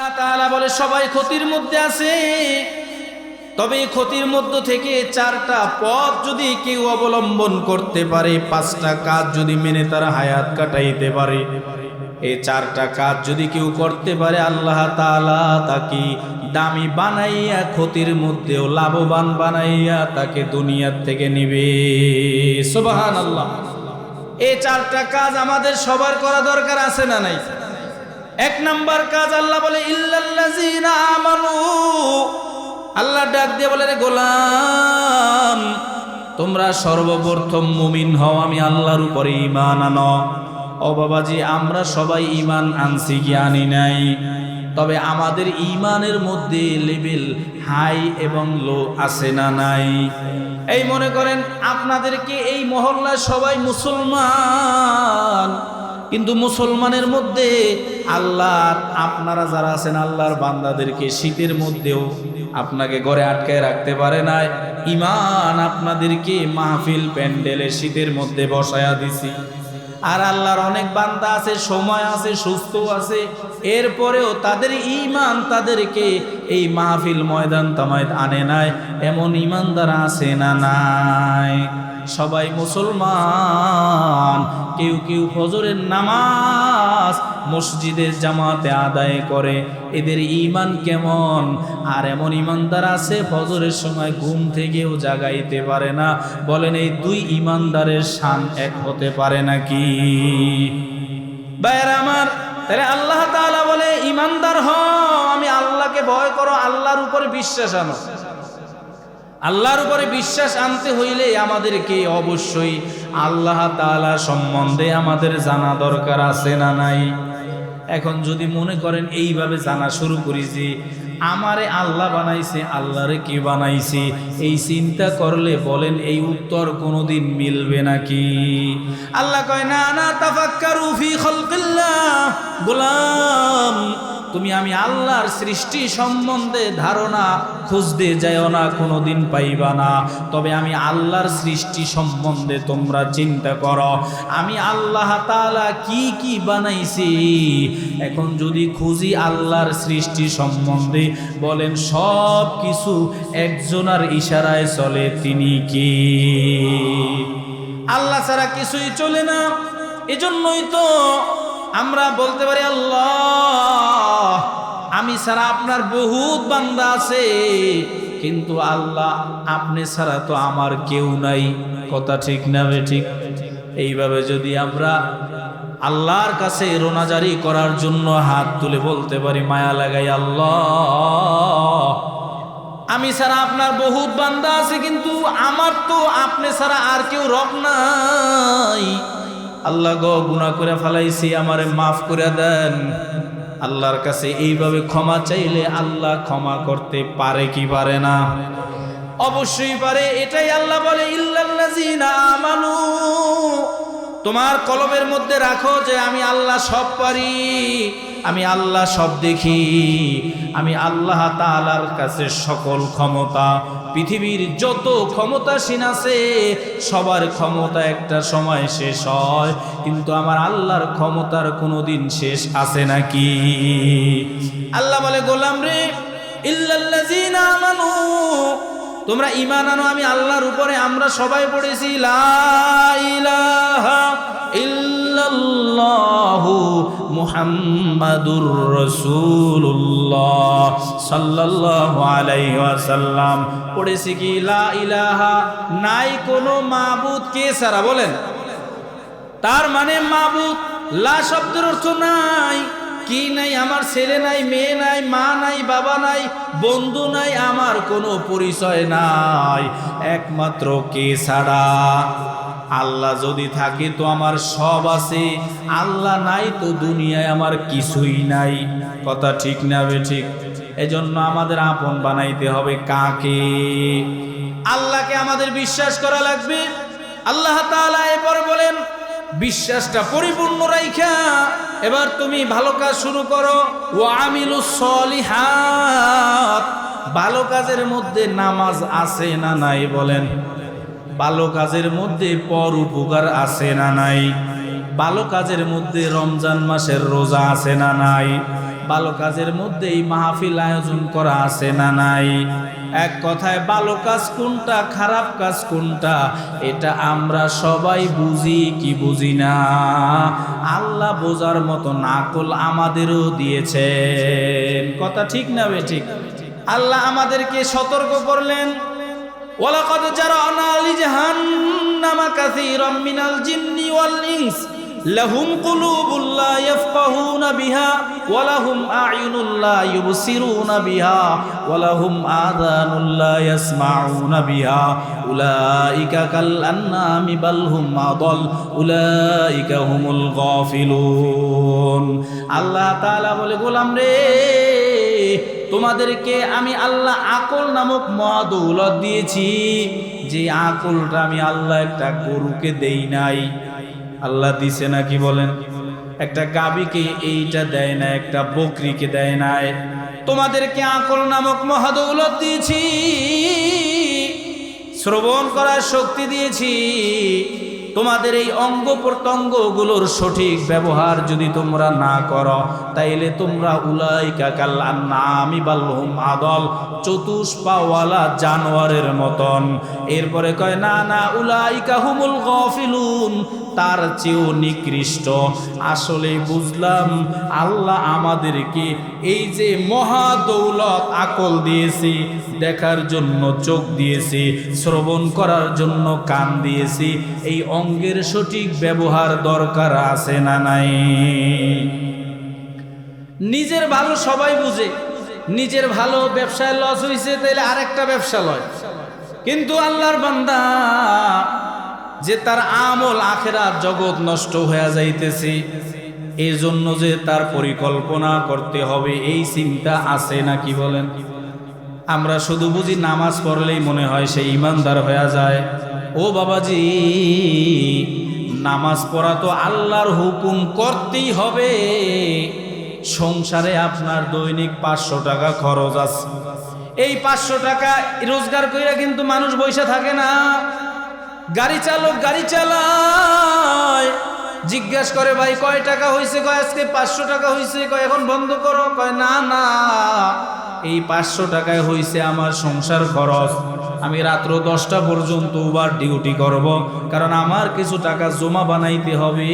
আল্লাহ তাআলা বলে সবাই ক্ষতির মধ্যে আছে, তবে এই ক্ষতির মধ্য থেকে 4টা পথ যদি কেউ অবলম্বন করতে পারে, 5টা কাজ যদি মেনে তারা হায়াত কাটাইতে পারে, এই 4টা কাজ যদি কেউ করতে পারে, আল্লাহ তাআলা তাকে দামি বানাইয়া ক্ষতির মধ্যেও লাভবান বানাইয়া তাকে দুনিয়ার থেকে নিবে। সুবহানাল্লাহ। এই 4টা কাজ আমাদের সবার করা দরকার আছে না নাই? 1 নাম্বার কাজ আল্লাহ বলে ইল্লাল্লাযীনা আমানু। আল্লাহ ডাক দিয়ে বলে, রে গোলাম, তোমরা সর্বপ্রথম মুমিন হও, আমি আল্লাহর উপরে ঈমান আনো। ও বাবাজি, আমরা সবাই ঈমান আনছি কি আনি নাই? তবে আমাদের ঈমানের মধ্যে লেভেল হাই এবং লো আছে না নাই? এই মনে করেন আপনাদেরকে এই মহল্লায় সবাই মুসলমান, কিন্তু মুসলমানের মধ্যে আল্লাহ, আপনারা যারা আছেন আল্লাহর বান্দাদেরকে শীতের মধ্যেও আপনাকে ঘরে আটকায় রাখতে পারে না। ঈমান আপনাদেরকে মাহফিল প্যান্ডেলে শীতের মধ্যে বসায়া দিছি। আর আল্লাহর অনেক বান্দা আছে, সময় আছে, সুস্থ আছে, এরপরেও তাদের ঈমান তাদেরকে এই মাহফিল ময়দান তামায় আনে নাই। এমন ঈমানদার আছে না নাই? সবাই মুসলমান, কেউ কেউ ফজরের নামাজ মসজিদের জামাতে আদায় করে, এদের ঈমান কেমন? আর এমন ঈমানদার আছে ফজরের সময় ঘুম থেকেও জাগাইতে পারে না। বলেন এই 2 ঈমানদারের শান এক হতে পারে নাকি? ভাইরা আমার, তাহলে আল্লাহ তাআলা বলে ঈমানদার হও, আমি আল্লাহকে ভয় করো, আল্লাহর উপরে বিশ্বাস আনো। আল্লাহর উপরে বিশ্বাস আনতে হইলে আমাদেরকে অবশ্যই আল্লাহ তাআলা সম্বন্ধে আমাদের জানা দরকার আছে না নাই? এখন যদি মনে করেন এইভাবে জানা শুরু করি যে আমারে আল্লাহ বানাইছে, আল্লাহরে কি বানাইছে, এই চিন্তা করলে বলেন এই উত্তর কোনোদিন মিলবে নাকি? আল্লাহ কয় না না তাফাক্কারু ফি খালকিল্লাহ। গোলাম, তুমি আমি আল্লাহর সৃষ্টি সম্বন্ধে ধারণা খুঁজতে যাও না, কোনোদিন পাইবা না। তবে আমি আল্লাহর সৃষ্টি সম্বন্ধে তোমরা চিন্তা করো, আমি আল্লাহ তাআলা কি কি বানাইছি। এখন যদি খুঁজি আল্লাহর সৃষ্টি সম্বন্ধে, বলেন সব কিছু একজনের ইশারায় চলে, তিনি কি? আল্লাহ ছাড়া কিছুই চলে না। এজন্যই তো আমরা বলতে পারি আল্লাহ, আমি ছাড়া আপনার বহুত বান্দা আছে, কিন্তু আল্লাহ আপনি ছাড়া তো আমার কেউ নাই। কথা ঠিক না ঠিক? এইভাবে যদি আমরা আল্লাহর কাছে রোনাজারি করার জন্য হাত তুলে বলতে পারি, মায়া লাগাই, আল্লাহ আমি ছাড়া আপনার বহুত বান্দা আছে, কিন্তু আমার তো আপনি ছাড়া আর কেউ রব নাই। আল্লাহ গো, গুনাহ করে ফেলাইছি, আমারে মাফ করে দেন। আল্লাহর কাছে এইভাবে ক্ষমা চাইলে আল্লাহ ক্ষমা করতে পারে কি পারে না? অবশ্যই পারে। এটাই আল্লাহ বলে ইল্লাল্লাযীনা আমানু। তোমার কলবের মধ্যে রাখো যে আমি আল্লাহ সব পারি, আমি আল্লাহ সব দেখি, আমি আল্লাহ তাআলার কাছে সকল ক্ষমতা। পৃথিবীর যত ক্ষমতাসীন আছে সবার ক্ষমতা একটা সময় শেষ হয়, কিন্তু আমার আল্লাহর ক্ষমতার কোনোদিন শেষ আছে নাকি? আল্লাহ বলে গোলাম রে, ইল্লাল্লাযীনা আমানু, তোমরা ঈমান আনো আমি আল্লাহর উপরে। আমরা সবাই পড়েছি লা ইলাহা ইল্লাল্লাহু মুহাম্মাদুর রাসূলুল্লাহ সাল্লাল্লাহু আলাইহি ওয়াসাল্লাম। পড়েছি কি লা ইলাহা, নাই কোনো মাবুদ কে ছাড়া। বলেন, তার মানে মাবুদ, লা শব্দের অর্থ নাই। কি নাই? আমার ছেলে নাই, মেয়ে নাই, মা নাই, বাবা নাই, বন্ধু নাই, আমার কোনো পরিচয় নাই, একমাত্র কে ছাড়া। আল্লাহ যদি থাকে তো আমার সব আছে, আল্লাহ নাই তো দুনিয়ায় আমার কিছুই নাই। কথা ঠিক না ঠিক? এজন্য আমাদের আপন বানাইতে হবে কাকে? আল্লাহকে আমাদের বিশ্বাস করা লাগবে। আল্লাহ তাআলা এরপর বলেন, বিশ্বাসটা পরিপূর্ণ রাইখা এবার তুমি ভালো কাজ শুরু করো। ওয়া আমিলুস সলিহাত। ভালো কাজের মধ্যে নামাজ আছে না নাই? বলেন, ভালো কাজের মধ্যে পর উপকার আছে না নাই? ভালো কাজের মধ্যে রমজান মাসের রোজা আছে না নাই? ভালো কাজের মধ্যে এই মাহফিল আয়োজন করা আছে না নাই? এক কথায় ভালো কাজ কোনটা, খারাপ কাজ কোনটা, এটা আমরা সবাই বুঝি কি বুঝি না? আল্লাহ বোঝার মতো আকল আমাদেরও দিয়েছেন। কথা ঠিক না বেঠিক? আল্লাহ আমাদেরকে সতর্ক করলেন, ওয়ালাকাদ জারানা লিজাহান্নামা কাসীরাম মিনাল জিন্নি ওয়াল ইনস লাহুম কুলুবুল লা ইয়াফকাহুনা বিহা ওয়া লাহুম আ'য়ুনুল লা ইউবসিরুনা বিহা ওয়া লাহুম আযানুল লা ইয়াসমাউনা বিহা উলাইকা কাল আনআমি বাল হুম আদাল উলাইকা হুমুল গাফিলুন। আল্লাহ তাআলা বলে, গোলাম রে, তোমাদেরকে আমি আল্লাহ আকল নামক মহাদৌলত দিয়েছি। যে আকলটা আমি আল্লাহ একটা গরুকে দেই নাই, আল্লাহ দিছে নাকি বলেন? একটা গাভীকে এইটা দেয় না, একটা বকরিকে দেয় নাই। তোমাদেরকে আকল নামক মহাদৌলত দিয়েছি, শ্রবণ করার শক্তি দিয়েছি। তোমাদের এই অঙ্গ প্রত্যঙ্গগুলোর সঠিক ব্যবহার যদি তোমরা না করো, তাইলে তোমরা উলাইকা কাল আনআমি বাল হুম আদাল, চতুষ্পাওয়ালা জানোয়ারের মতন। এরপরে কয়, না না, উলাইকা হুমুল গাফিলুন, তার চেয়েও নিকৃষ্ট। আসলে বুঝলাম আল্লাহ আমাদেরকে এই যে মহা দৌলত আকল দিয়েছি, দেখার জন্য চোখ দিয়েছি, শ্রবণ করার জন্য কান দিয়েছি, এই অঙ্গের সঠিক ব্যবহার দরকার আছে না নাই? নিজের ভালো সবাই বুঝে, নিজের ভালো ব্যবসায় লস হয়েছে তাইলে আরেকটা ব্যবসা লয়। কিন্তু আল্লাহর বান্দা যে তার আমল আখেরাত জগৎ নষ্ট হয়ে যাইতেছে, এই জন্য যে তার পরিকল্পনা করতে হবে, এই চিন্তা আছে নাকি বলেন? আমরা শুধু বুঝি নামাজ পড়লেই মনে হয় সে ইমানদার হয়ে যায়। ও বাবাজি, নামাজ পড়া তো আল্লাহর হুকুম করতেই হবে। সংসারে আপনার দৈনিক 500 টাকা খরচ আছে, এই 500 টাকা রোজগার কইরা কিন্তু মানুষ বসে থাকে না। গাড়ি চালক গাড়ি চালায়, জিজ্ঞাসা করে, ভাই কয় টাকা হয়েছে? কয় আজকে 500 টাকা হয়েছে। কয় এখন বন্ধ করো। কয় না না, এই 500 টাকায় হয়েছে আমার সংসার খরচ। আমি রাত্র 10টা পর্যন্ত ওভার ডিউটি করব, কারণ আমার কিছু টাকা জমা বানাইতে হবে।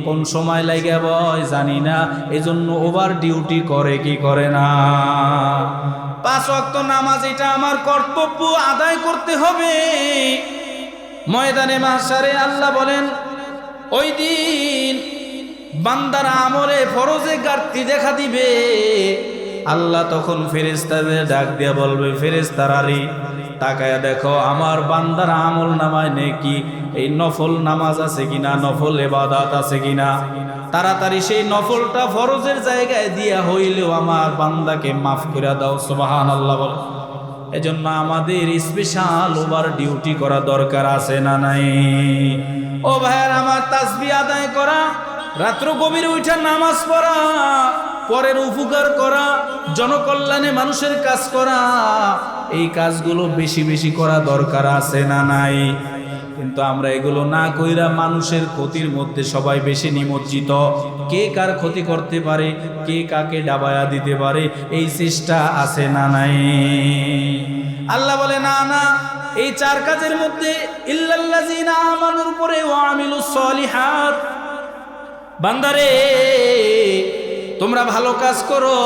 কোন সময় লাগে বয় জানি না, এজন্য ওভার ডিউটি করে কি করে না। 5 ওয়াক্ত নামাজ এটা আমার কর্তব্য, আদায় করতে হবে। ময়দানে মাহশারে আল্লাহ বলেন, ওই দিন বান্দার আমলে ফরজে ঘাটতি দেখা দিবে। আল্লাহ তখন ফেরেশতাদের ডাক দিয়া বলবে, ফেরেশতারা তাকায়া দেখো আমার বান্দার আমল নামায় নেকি এই নফল নামাজ আছে কিনা, নফল ইবাদত আছে কিনা। তাড়াতাড়ি সেই নফলটা ফরজের জায়গায় দিয়া হইলেও আমার বান্দাকে মাফ করে দাও। সুবহানাল্লাহ বলে। এজন্য আমাদের স্পেশাল ওভার ডিউটি করা দরকার আছে না নাই? ও ভাইয়ার আমার, তাসবিহ আদায় করা, রাত্র গভীরে উঠা নামাজ পড়া, পরের উপকার করা, জনকল্যাণে মানুষের কাজ করা, এই কাজগুলো বেশি বেশি করা দরকার আছে না নাই? কিন্তু আমরা এগুলো না কইরা মানুষের ক্ষতির মধ্যে সবাই বেশি নিমজ্জিত। কে কার ক্ষতি করতে পারে, কে কাকে ডাবায়া দিতে পারে, এই চেষ্টা আছে না নাই? আল্লাহ বলে, না না, এই 4 কাজের মধ্যে ইল্লাল্লাযিনা আমানুর উপরে ওয়া আমিলুস সলিহাত। বান্দারে, তোমরা ভালো কাজ করো।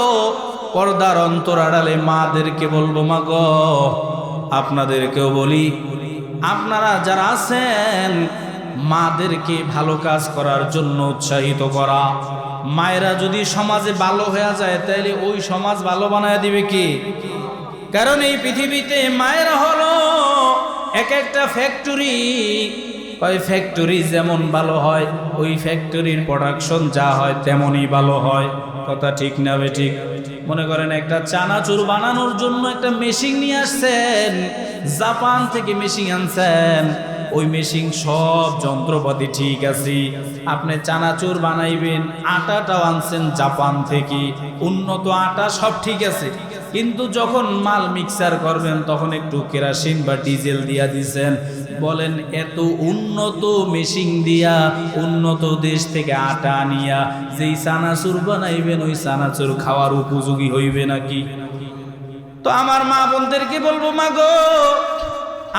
পর্দার অন্তর আড়ালে মাদেরকে বলবো, মা গো, আপনাদেরকেও বলি, আপনারা যারা আছেন মাদেরকে ভালো কাজ করার জন্য উৎসাহিত করা। মায়েরা যদি সমাজে ভালো হয়ে যায় তাহলে ওই সমাজ ভালো বানায় দিবে কি? কারণ এই পৃথিবীতে মায়েরা হলো এক একটা ফ্যাক্টরি। ওই ফ্যাক্টরি যেমন ভালো হয়, ওই ফ্যাক্টরির প্রোডাকশন যা হয় তেমনই ভালো হয়। কথা ঠিক না বেঠিক? মনে করেন একটা চানাচুর বানানোর জন্য একটা মেশিন নিয়ে আসছেন, জাপান থেকে মেশিন আনছেন, ওই মেশিন সব যন্ত্রপাতি ঠিক আছে, আপনি চানাচুর বানাইবেন, আটাটাও আনছেন জাপান থেকে, উন্নত আটা, সব ঠিক আছে, কিন্তু যখন মাল মিক্সার করবেন তখন একটু কেরোসিন বা ডিজেল দিয়া দিছেন। বলেন এত উন্নত মেশিন দিয়া উন্নত দেশ থেকে আটা আনিয়া যেই চানাচুর বানাইবেন ওই চানাচুর খাওয়ার উপযোগী হইবে নাকি? তো আমার মা বোনদেরকে বলবো, মা গো,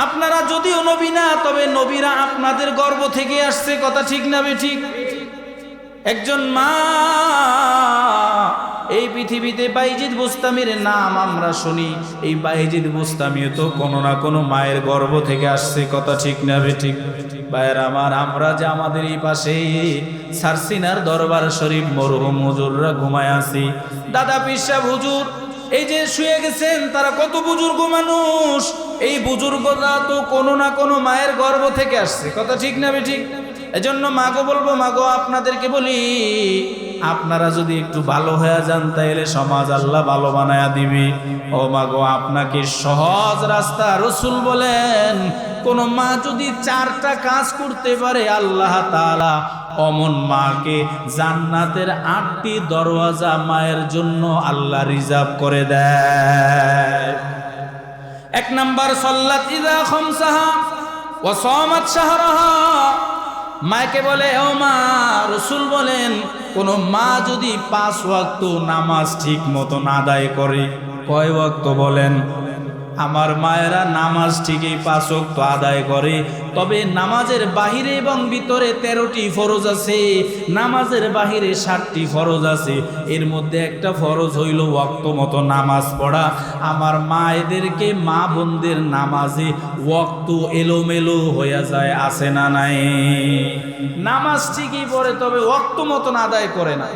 আপনারা যদিও নবী না, তবে নবীরা আপনাদের গর্ভ থেকে আসছে, কথা ঠিক না বেঠিক? একজন মা, এই পৃথিবীতে বাইজিদ বুস্তামির নাম আমরা শুনি, এই বাইজিদ বুস্তামি তো কোনো না কোনো মায়ের গর্ভ থেকে আসছে, কথা ঠিক না বেঠিক? ভাইয়ের আমার, আমরা যে আমাদের এই পাশে সারসিনার দরবার শরীফ মরহুম হুজুররা ঘুমায় আছি, দাদা পীর সাহেব হুজুর এই যে শুয়ে গেছেন, তারা কত বুজুর্গ মানুষ, এই বুজুর্গরা তো কোনো না কোনো মায়ের গর্ভ থেকে আসছে, কথা ঠিক না বেঠিক? এজন্য মাগো বলবো, মাগো আপনাদেরকে বলি, আপনারা যদি একটু ভালো হয়ে যান তাইলে সমাজ আল্লাহ ভালো বানায়া দিবে। ও মাগো, আপনাকে সহজ রাস্তা রসুল বলেন, কোন মা যদি 4টা কাজ করতে পারে আল্লাহ তাআলা অমন মাকে জান্নাতের 8টি দরওয়াজা মায়ের জন্য আল্লাহ রিজার্ভ করে দেয়। 1 নাম্বার, সাল্লাত ইযা খামসাহা ওয়া সামাত শাহরাহা। মাকে বলে, ও মা, রসুল বলেন কোন মা যদি 5 ওয়াক্ত নামাজ ঠিক মতন আদায় করে, কয় ওয়াক্ত বলেন? আমার মায়েরা নামাজ ঠিকই 5 ওয়াক্ত আদায় করে, তবে নামাজের বাহিরে এবং ভিতরে 13টি ফরজ আছে, নামাজের বাহিরে 7টি ফরজ আছে, এর মধ্যে একটা ফরজ হইল ওয়াক্ত মতো নামাজ পড়া। আমার মায়েদেরকে, মা বোনদের নামাজে ওয়াক্ত এলোমেলো হয়ে যায়, আছে না নাই? নামাজ ঠিকই পড়ে তবে ওয়াক্ত মতন আদায় করে না।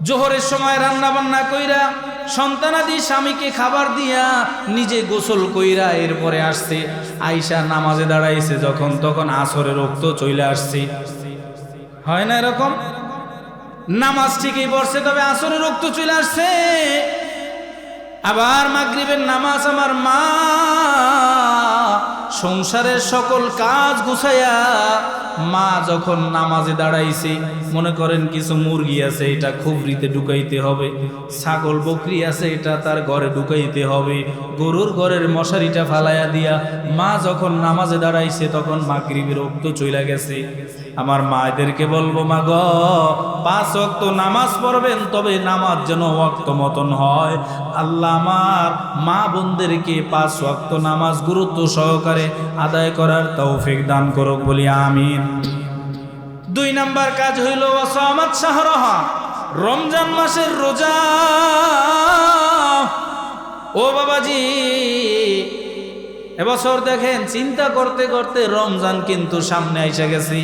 জোহরের সময় রান্না বান্না কইরা, সন্তানাদি স্বামীকে খাবার দিয়া, নিজে গোসল কইরা এরপরে আসছে, আইসা নামাজে দাঁড়াইছে যখন, তখন আসরের রক্ত চলে আসছে, হয় না এরকম? নামাজ ঠিকই পড়ছে তবে আসরের রক্ত চলে আসছে। আবার মাগরিবের নামাজ, আমার মা সংসারের সকল কাজ গুছাইয়া মা যখন নামাজে দাঁড়াইছে, মনে করেন কিছু মুরগি আছে, এটা খুবরিতে ঢুকাইতে হবে, ছাগল বকরি আছে, এটা তার ঘরে ঢুকাইতে হবে, গরুর ঘরের মশারিটা ফালাইয়া দিয়া মা যখন নামাজে দাঁড়াইছে তখন মাগরিবের রক্ত চইলা গেছে। আমার মায়েদেরকে বলবো, মা গো, 5 ওয়াক্ত নামাজ পড়বেন, তবে নামাজ যেন ওয়াক্ত মতন হয়। আল্লাহ আমার মা বোনদেরকে 5 ওয়াক্ত নামাজ গুরুত্ব সহকারে আদায় করার তৌফিক দান করুক, বলি আমিন। 2 নাম্বার কাজ হইল ওয়াসামাত শাহরাহা, রমজান মাসের রোজা। ও বাবাজি, এবছর দেখেন চিন্তা করতে করতে রমজান কিন্তু সামনে এসে গেছে,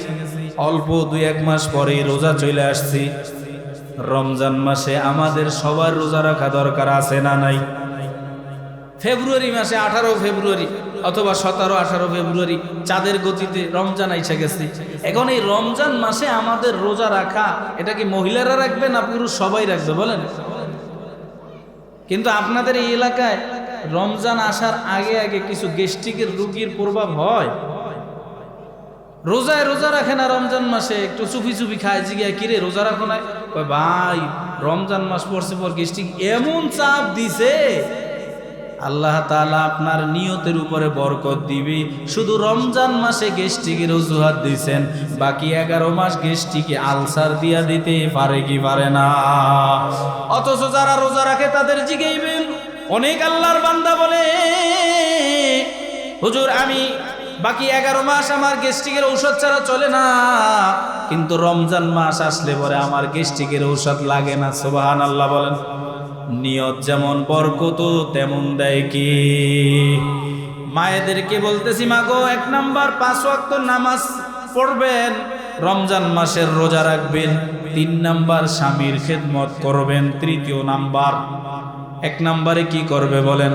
অল্প 2-1 মাস পরে রোজা চলে আসছি। রমজান মাসে আমাদের সবার রোজা রাখা দরকার, আছে না নাই? ফেব্রুয়ারি মাসে 18 ফেব্রুয়ারি অথবা 17-18 ফেব্রুয়ারি চাঁদের গতিতে রমজান আইসা গেছে। এখন এই রমজান মাসে আমাদের রোজা রাখা, এটা কি মহিলারা রাখবে না পুরুষ সবাই রাখবে বলেন? কিন্তু আপনাদের এই এলাকায় রমজান আসার আগে আগে কিছু গ্যাস্ট্রিকের রোগীর প্রভাব হয়, রোজায় রোজা রাখে না, রমজান মাসে একটু চুপি চুপি খায়, জিগায় কিরে রোজা রাখো না? কয় ভাই রমজান মাস পড়ছে পর গ্যাস্ট্রিক এমন চাপ দিছে, আল্লাহ তাআলা আপনার নিয়তের উপরে বরকত দিবে। শুধু রমজান মাসে গ্যাস্ট্রিকের অজুহাত দিয়েছেন, বাকি 11 মাস গ্যাস্ট্রিকে আলসার দিয়া দিতে পারে কি পারে না? অথচ যারা রোজা রাখে তাদের জিগাইবেন। অনেক আল্লাহর বান্দা বলে, হুজুর আমি বাকি 11 মাস আমার গ্যাস্ট্রিকের ঔষধ ছাড়া চলে না, কিন্তু রমজান মাস আসলে পরে আমার গ্যাস্ট্রিকের ঔষধ লাগে না। সুবহানাল্লাহ বলেন। নিয়ত যেমন বরকত তেমন দেয় কি? মায়েদেরকে বলতেছি, মা গো, 1 নাম্বার 5 ওয়াক্ত নামাজ পড়বেন, রমজান মাসের রোজা রাখবেন। 3 নাম্বার স্বামীর খেদমত করবেন। 3য় নাম্বার, 1 নাম্বারে কি করবে বলেন?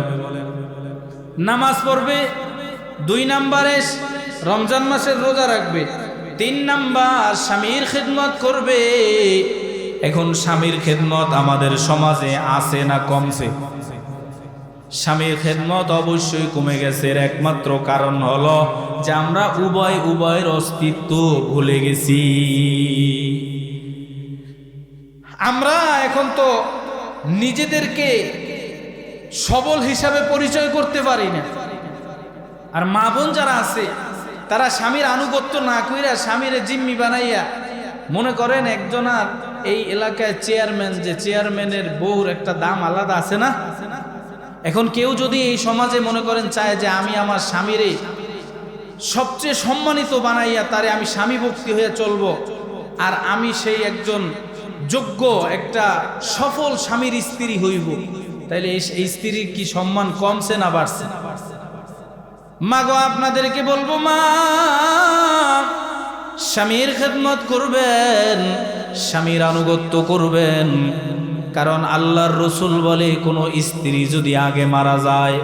নামাজ পড়বে। 2 নাম্বারে রমজান মাসের রোজা রাখবে। 3 নাম্বার স্বামীর খেদমত করবে। এখন স্বামীর খেদমত আমাদের সমাজে আছে না কমছে? স্বামীর খেদমত অবশ্যই কমে গেছে। এর একমাত্র কারণ হলো যে আমরা উভয়ের অস্তিত্ব ভুলে গেছি। আমরা এখন তো নিজেদেরকে সবল হিসাবে পরিচয় করতে পারি না। আর মা বোন যারা আছে তারা স্বামীর আনুগত্য না কইরা স্বামীর জিম্মি বানাইয়া মনে করেন একজনার এই এলাকায় চেয়ারম্যান, যে চেয়ারম্যানের বউর একটা দাম আলাদা আছে না। এখন কেউ যদি এই সমাজে মনে করেন চায় যে আমি আমার স্বামীরে সবচেয়ে সম্মানিত বানাইয়া তারে আমি স্বামী ভক্তি হয়ে চলবো, আর আমি সেই একজন যোগ্য একটা সফল স্বামীর স্ত্রী হইব, তাইলে এই স্ত্রীর কি সম্মান কমছে না বাড়ছে? মা গো, আপনাদেরকে বলবো, মা স্বামীর খেদমত করবেন, স্বামীর আনুগত্য করবেন। কারণ আল্লাহর রসুল বলে কোন স্ত্রী যদি আগে মারা যায়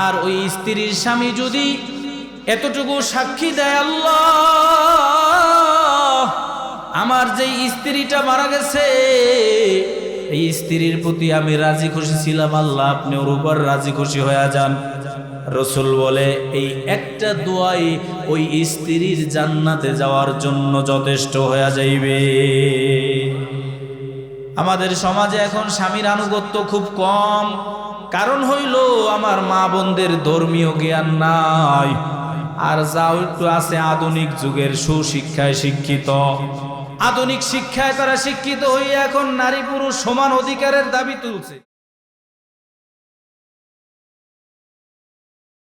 আর ওই স্ত্রীর স্বামী যদি এতটুকু সাক্ষী দেয়, আল্লাহ আমার যেই স্ত্রীটা মারা গেছে এই স্ত্রীর প্রতি আমি রাজি খুশি ছিলাম, আল্লাহ আপনি ওর উপর রাজি খুশি হয়ে যান। রসুল বলে এই একটা দোয়াই ওই স্ত্রীর জান্নাতে যাওয়ার জন্য যথেষ্ট হয়ে যাইবে। আমাদের সমাজে এখন স্বামীর আনুগত্য খুব কম। কারণ হইল আমার মা বোনদের ধর্মীয় জ্ঞান নাই, আর যাও একটু আছে আধুনিক যুগের সুশিক্ষায় শিক্ষিত। আধুনিক শিক্ষায় তারা শিক্ষিত হইয়া এখন নারী পুরুষ সমান অধিকারের দাবি তুলছে।